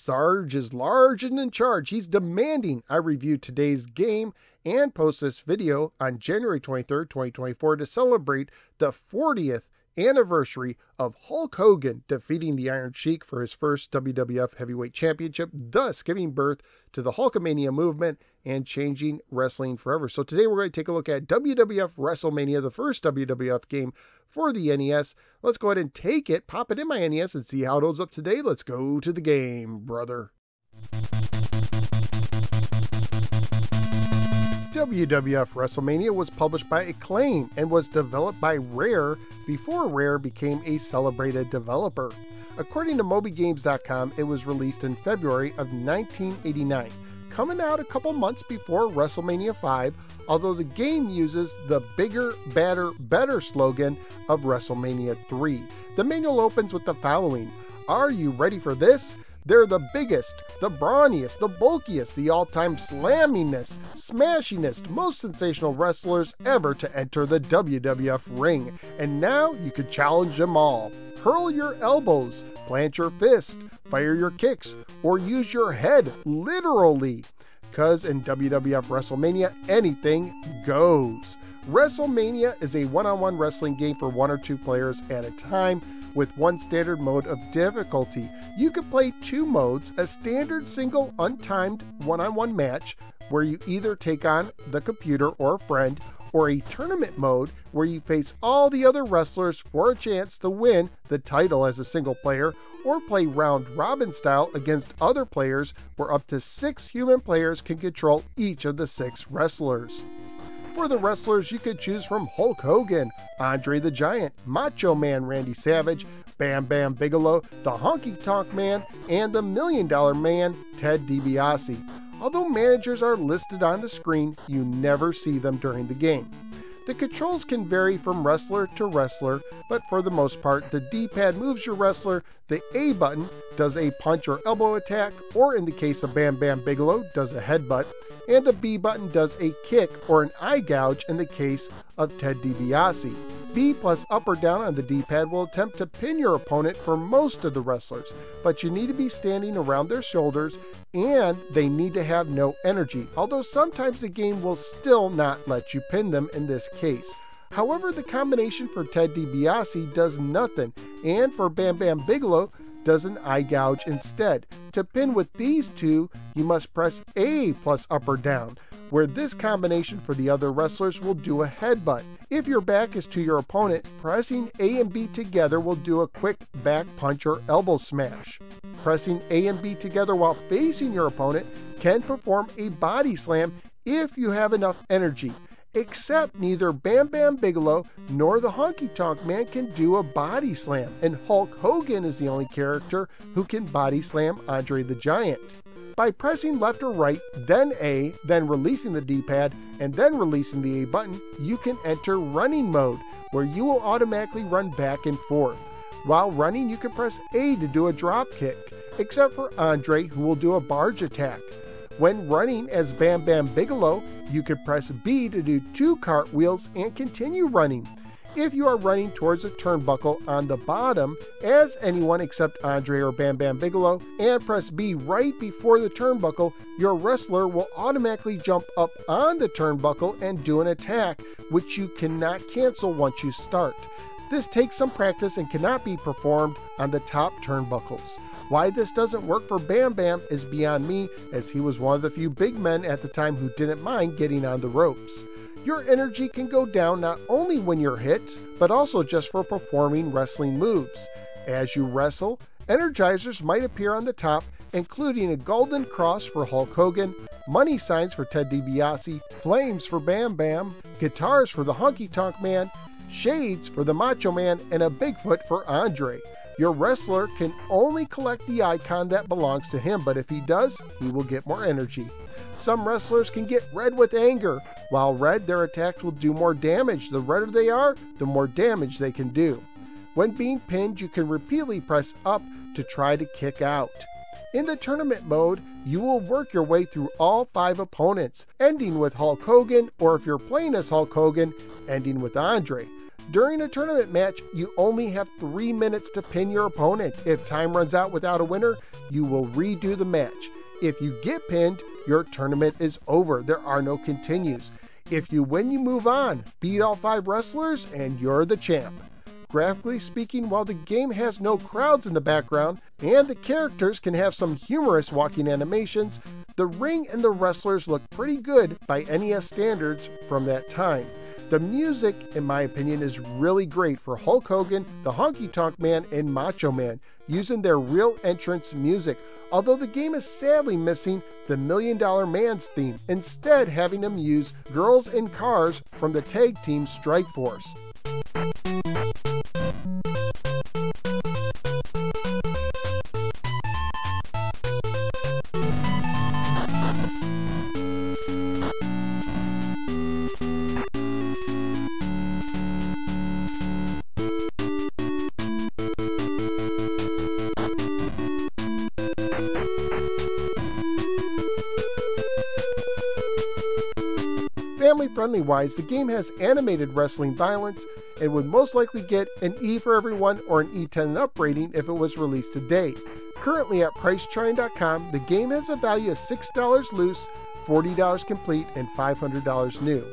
Sarge is large and in charge. He's demanding I review today's game and post this video on January 23rd, 2024 to celebrate the 40th anniversary of Hulk Hogan defeating the Iron Sheik for his first WWF Heavyweight Championship, thus giving birth to the Hulkamania movement and changing wrestling forever. So today we're going to take a look at WWF WrestleMania, the first WWF game for the NES. Let's go ahead and take it, pop it in my NES, and see how it holds up today. Let's go to the game, brother. WWF WrestleMania was published by Acclaim and was developed by Rare before Rare became a celebrated developer. According to MobyGames.com, it was released in February of 1989, coming out a couple months before WrestleMania 5, although the game uses the bigger, badder, better slogan of WrestleMania 3. The manual opens with the following: "Are you ready for this? They're the biggest, the brawniest, the bulkiest, the all-time slammingest, smashingest, most sensational wrestlers ever to enter the WWF ring. And now you can challenge them all. Hurl your elbows, plant your fist, fire your kicks, or use your head, literally. Because in WWF WrestleMania, anything goes." WrestleMania is a one-on-one wrestling game for 1 or 2 players at a time, with one standard mode of difficulty. You can play 2 modes: a standard single untimed one-on-one match, where you either take on the computer or a friend, or a tournament mode where you face all the other wrestlers for a chance to win the title as a single player, or play round robin style against other players where up to 6 human players can control each of the 6 wrestlers. For the wrestlers, you could choose from Hulk Hogan, Andre the Giant, Macho Man Randy Savage, Bam Bam Bigelow, the Honky Tonk Man, and the $1 Million Man Ted DiBiase. Although managers are listed on the screen, you never see them during the game. The controls can vary from wrestler to wrestler, but for the most part, the D-pad moves your wrestler, the A button does a punch or elbow attack, or in the case of Bam Bam Bigelow, does a headbutt, and the B button does a kick or an eye gouge in the case of Ted DiBiase. B plus up or down on the D-pad will attempt to pin your opponent for most of the wrestlers, but you need to be standing around their shoulders and they need to have no energy, although sometimes the game will still not let you pin them in this case. However, the combination for Ted DiBiase does nothing, and for Bam Bam Bigelow does an eye gouge instead. To pin with these two, you must press A plus up or down, where this combination for the other wrestlers will do a headbutt. If your back is to your opponent, pressing A and B together will do a quick back punch or elbow smash. Pressing A and B together while facing your opponent can perform a body slam if you have enough energy. Except neither Bam Bam Bigelow nor the Honky Tonk Man can do a body slam, and Hulk Hogan is the only character who can body slam Andre the Giant. By pressing left or right, then A, then releasing the D-pad, and then releasing the A button, you can enter running mode, where you will automatically run back and forth. While running, you can press A to do a drop kick, except for Andre, who will do a barge attack. When running as Bam Bam Bigelow, you can press B to do 2 cartwheels and continue running. If you are running towards a turnbuckle on the bottom, as anyone except Andre or Bam Bam Bigelow, and press B right before the turnbuckle, your wrestler will automatically jump up on the turnbuckle and do an attack, which you cannot cancel once you start. This takes some practice and cannot be performed on the top turnbuckles. Why this doesn't work for Bam Bam is beyond me, as he was one of the few big men at the time who didn't mind getting on the ropes. Your energy can go down not only when you're hit, but also just for performing wrestling moves. As you wrestle, energizers might appear on the top, including a golden cross for Hulk Hogan, money signs for Ted DiBiase, flames for Bam Bam, guitars for the Honky Tonk Man, shades for the Macho Man, and a Bigfoot for Andre. Your wrestler can only collect the icon that belongs to him, but if he does, he will get more energy. Some wrestlers can get red with anger. While red, their attacks will do more damage. The redder they are, the more damage they can do. When being pinned, you can repeatedly press up to try to kick out. In the tournament mode, you will work your way through all 5 opponents, ending with Hulk Hogan, or if you're playing as Hulk Hogan, ending with Andre. During a tournament match, you only have 3 minutes to pin your opponent. If time runs out without a winner, you will redo the match. If you get pinned, your tournament is over. There are no continues. If you win, you move on. Beat all 5 wrestlers, and you're the champ. Graphically speaking, while the game has no crowds in the background, and the characters can have some humorous walking animations, the ring and the wrestlers look pretty good by NES standards from that time. The music, in my opinion, is really great for Hulk Hogan, the Honky Tonk Man, and Macho Man, using their real entrance music, although the game is sadly missing the $1 Million Man's theme, instead having them use Girls in Cars from the tag team Strike Force. Family-friendly wise, the game has animated wrestling violence and would most likely get an E for everyone or an E10 and up rating if it was released today. Currently at PriceCharting.com, the game has a value of $6 loose, $40 complete, and $500 new.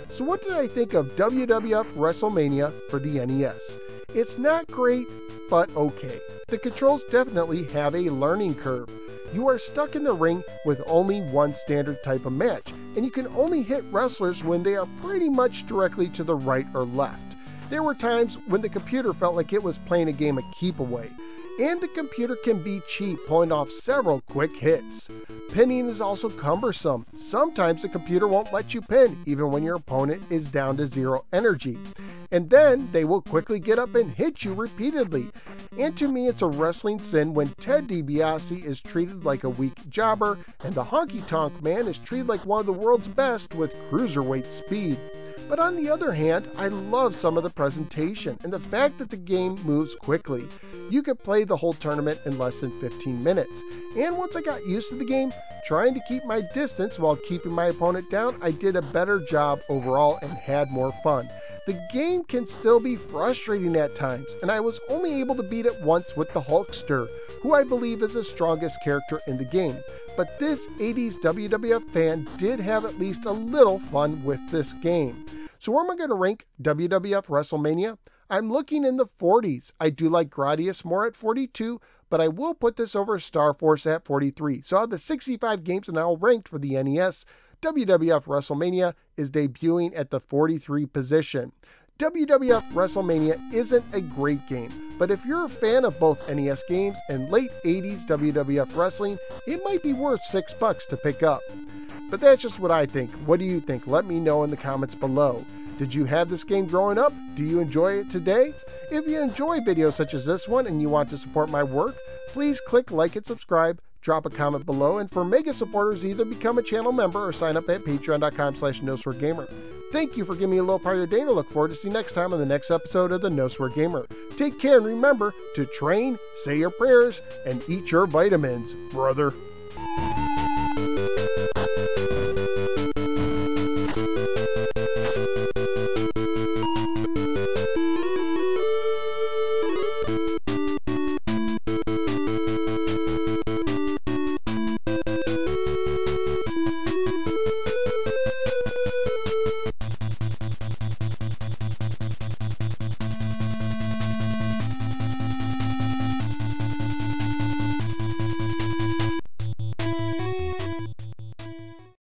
So what did I think of WWF WrestleMania for the NES? It's not great, but okay. The controls definitely have a learning curve. You are stuck in the ring with only one standard type of match, and you can only hit wrestlers when they are pretty much directly to the right or left. There were times when the computer felt like it was playing a game of keep away, and the computer can be cheap, pulling off several quick hits. Pinning is also cumbersome. Sometimes the computer won't let you pin, even when your opponent is down to 0 energy. And then they will quickly get up and hit you repeatedly. And to me, it's a wrestling sin when Ted DiBiase is treated like a weak jobber, and the Honky Tonk Man is treated like one of the world's best with cruiserweight speed. But on the other hand, I love some of the presentation and the fact that the game moves quickly. You could play the whole tournament in less than 15 minutes. And once I got used to the game, trying to keep my distance while keeping my opponent down, I did a better job overall and had more fun. The game can still be frustrating at times, and I was only able to beat it once with the Hulkster, who I believe is the strongest character in the game. But this 80s WWF fan did have at least a little fun with this game. So where am I going to rank WWF WrestleMania? I'm looking in the 40s. I do like Gradius more at 42, but I will put this over Star Force at 43. So out of the 65 games now ranked for the NES, WWF WrestleMania is debuting at the 43 position. WWF WrestleMania isn't a great game, but if you're a fan of both NES games and late 80s WWF wrestling, it might be worth $6 to pick up. But that's just what I think. What do you think? Let me know in the comments below. Did you have this game growing up? Do you enjoy it today? If you enjoy videos such as this one and you want to support my work, please click like and subscribe, drop a comment below, and for mega supporters, either become a channel member or sign up at patreon.com/NoSwearGamer. Thank you for giving me a little part of your day, and I look forward to see you next time on the next episode of the No Swear Gamer. Take care and remember to train, say your prayers, and eat your vitamins, brother.